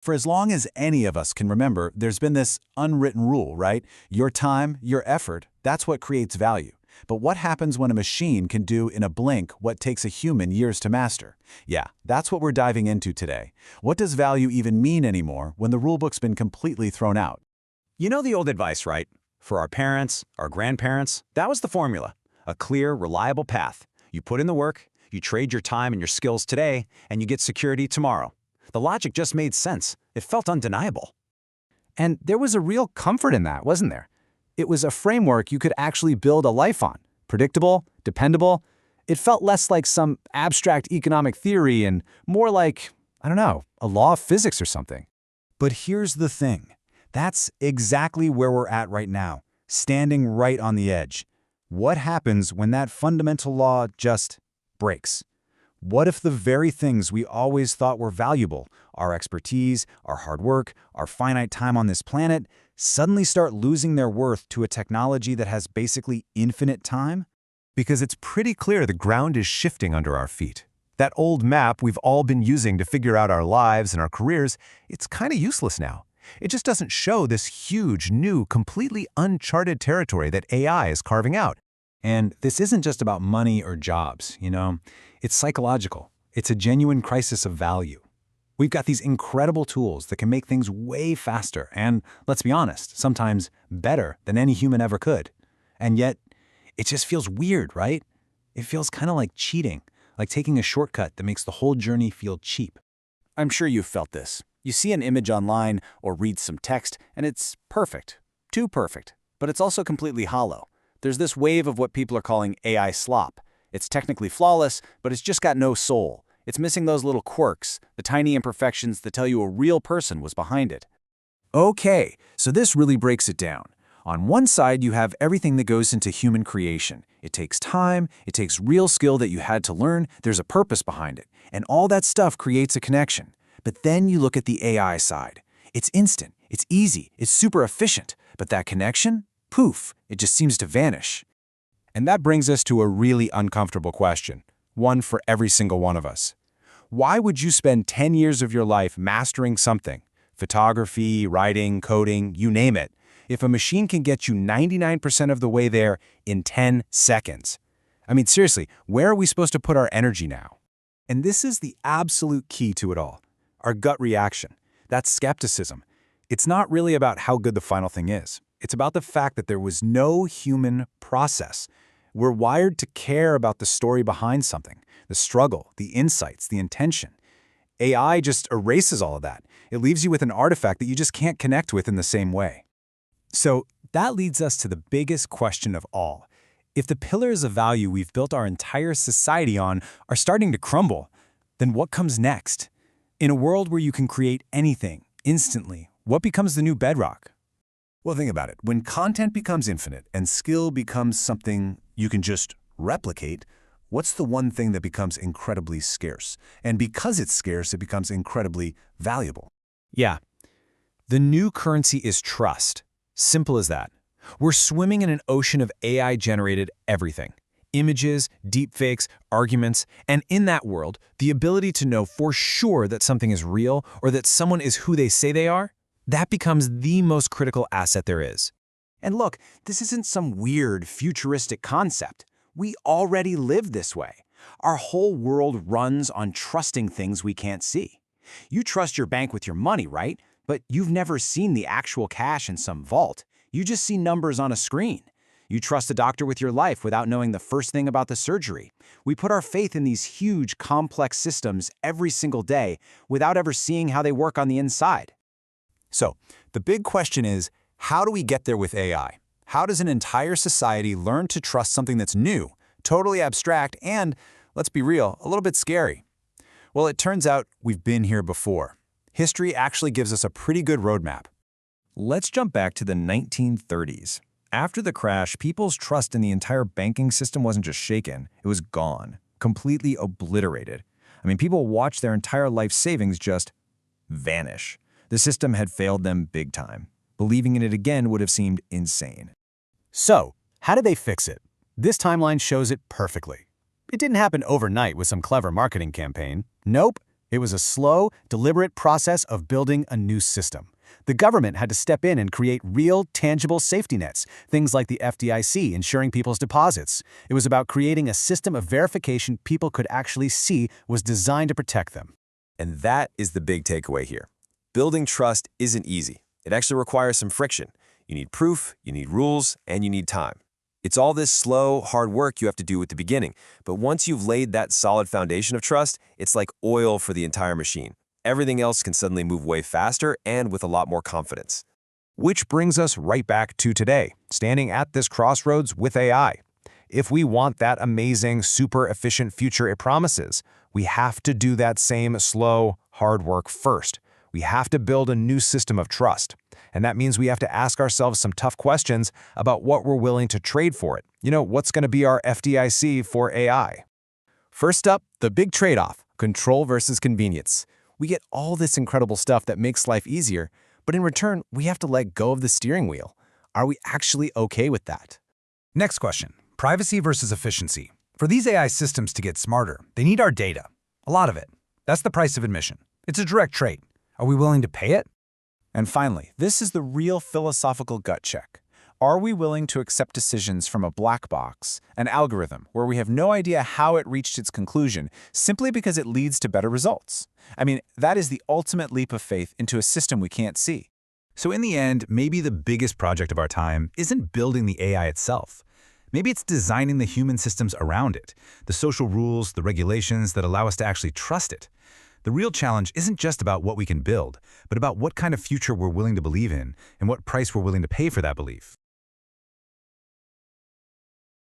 For as long as any of us can remember, there's been this unwritten rule, right? Your time, your effort, that's what creates value. But what happens when a machine can do in a blink what takes a human years to master? Yeah, that's what we're diving into today. What does value even mean anymore when the rulebook's been completely thrown out? You know the old advice, right? For our parents, our grandparents, that was the formula. A clear, reliable path. You put in the work, you trade your time and your skills today, and you get security tomorrow. The logic just made sense. It felt undeniable. And there was a real comfort in that, wasn't there? It was a framework you could actually build a life on. Predictable, dependable. It felt less like some abstract economic theory and more like, I don't know, a law of physics or something. But here's the thing. That's exactly where we're at right now, standing right on the edge. What happens when that fundamental law just breaks? What if the very things we always thought were valuable, our expertise, our hard work, our finite time on this planet, suddenly start losing their worth to a technology that has basically infinite time? Because it's pretty clear the ground is shifting under our feet. That old map we've all been using to figure out our lives and our careers, it's kind of useless now. It just doesn't show this huge, new, completely uncharted territory that AI is carving out. And this isn't just about money or jobs, It's psychological. It's a genuine crisis of value. We've got these incredible tools that can make things way faster and, let's be honest, sometimes better than any human ever could. And yet, it just feels weird, right? It feels kind of like cheating, like taking a shortcut that makes the whole journey feel cheap. I'm sure you've felt this. You see an image online or read some text, and it's perfect. Too perfect. But it's also completely hollow. There's this wave of what people are calling AI slop. It's technically flawless, but it's just got no soul. It's missing those little quirks, the tiny imperfections that tell you a real person was behind it. Okay, so this really breaks it down. On one side, you have everything that goes into human creation. It takes time, it takes real skill that you had to learn, there's a purpose behind it, and all that stuff creates a connection. But then you look at the AI side. It's instant, it's easy, it's super efficient, but that connection? Poof, it just seems to vanish. And that brings us to a really uncomfortable question, one for every single one of us. Why would you spend 10 years of your life mastering something, photography, writing, coding, you name it, if a machine can get you 99% of the way there in 10 seconds? I mean, seriously, where are we supposed to put our energy now? And this is the absolute key to it all, our gut reaction. That's skepticism. It's not really about how good the final thing is. It's about the fact that there was no human process. We're wired to care about the story behind something, the struggle, the insights, the intention. AI just erases all of that. It leaves you with an artifact that you just can't connect with in the same way. So that leads us to the biggest question of all. If the pillars of value we've built our entire society on are starting to crumble, then what comes next? In a world where you can create anything instantly, what becomes the new bedrock? Well, think about it. When content becomes infinite and skill becomes something you can just replicate, what's the one thing that becomes incredibly scarce? And because it's scarce, it becomes incredibly valuable. Yeah. The new currency is trust. Simple as that. We're swimming in an ocean of AI-generated everything. Images, deepfakes, arguments, and in that world, the ability to know for sure that something is real or that someone is who they say they are, that becomes the most critical asset there is. And look, this isn't some weird, futuristic concept. We already live this way. Our whole world runs on trusting things we can't see. You trust your bank with your money, right? But you've never seen the actual cash in some vault. You just see numbers on a screen. You trust a doctor with your life without knowing the first thing about the surgery. We put our faith in these huge, complex systems every single day without ever seeing how they work on the inside. So, the big question is, how do we get there with AI? How does an entire society learn to trust something that's new, totally abstract, and, let's be real, a little bit scary? Well, it turns out we've been here before. History actually gives us a pretty good roadmap. Let's jump back to the 1930s. After the crash, people's trust in the entire banking system wasn't just shaken, it was gone, completely obliterated. I mean, people watched their entire life savings just vanish. The system had failed them big time. Believing in it again would have seemed insane. So, how did they fix it? This timeline shows it perfectly. It didn't happen overnight with some clever marketing campaign. Nope, It was a slow, deliberate process of building a new system. The government had to step in and create real, tangible safety nets, things like the FDIC ensuring people's deposits. It was about creating a system of verification people could actually see was designed to protect them. And that is the big takeaway here. Building trust isn't easy. It actually requires some friction. You need proof, you need rules, and you need time. It's all this slow, hard work you have to do at the beginning, but once you've laid that solid foundation of trust, it's like oil for the entire machine. Everything else can suddenly move way faster and with a lot more confidence. Which brings us right back to today, standing at this crossroads with AI. If we want that amazing, super efficient future it promises, we have to do that same slow, hard work first. We have to build a new system of trust. And that means we have to ask ourselves some tough questions about what we're willing to trade for it. What's going to be our FDIC for AI? First up, the big trade-off, control versus convenience. We get all this incredible stuff that makes life easier, but in return, we have to let go of the steering wheel. Are we actually okay with that? Next question, privacy versus efficiency. For these AI systems to get smarter, they need our data. A lot of it. That's the price of admission. It's a direct trade. Are we willing to pay it? And finally, this is the real philosophical gut check. Are we willing to accept decisions from a black box, an algorithm, where we have no idea how it reached its conclusion, simply because it leads to better results? I mean, that is the ultimate leap of faith into a system we can't see. So in the end, maybe the biggest project of our time isn't building the AI itself. Maybe it's designing the human systems around it, the social rules, the regulations that allow us to actually trust it. The real challenge isn't just about what we can build, but about what kind of future we're willing to believe in and what price we're willing to pay for that belief.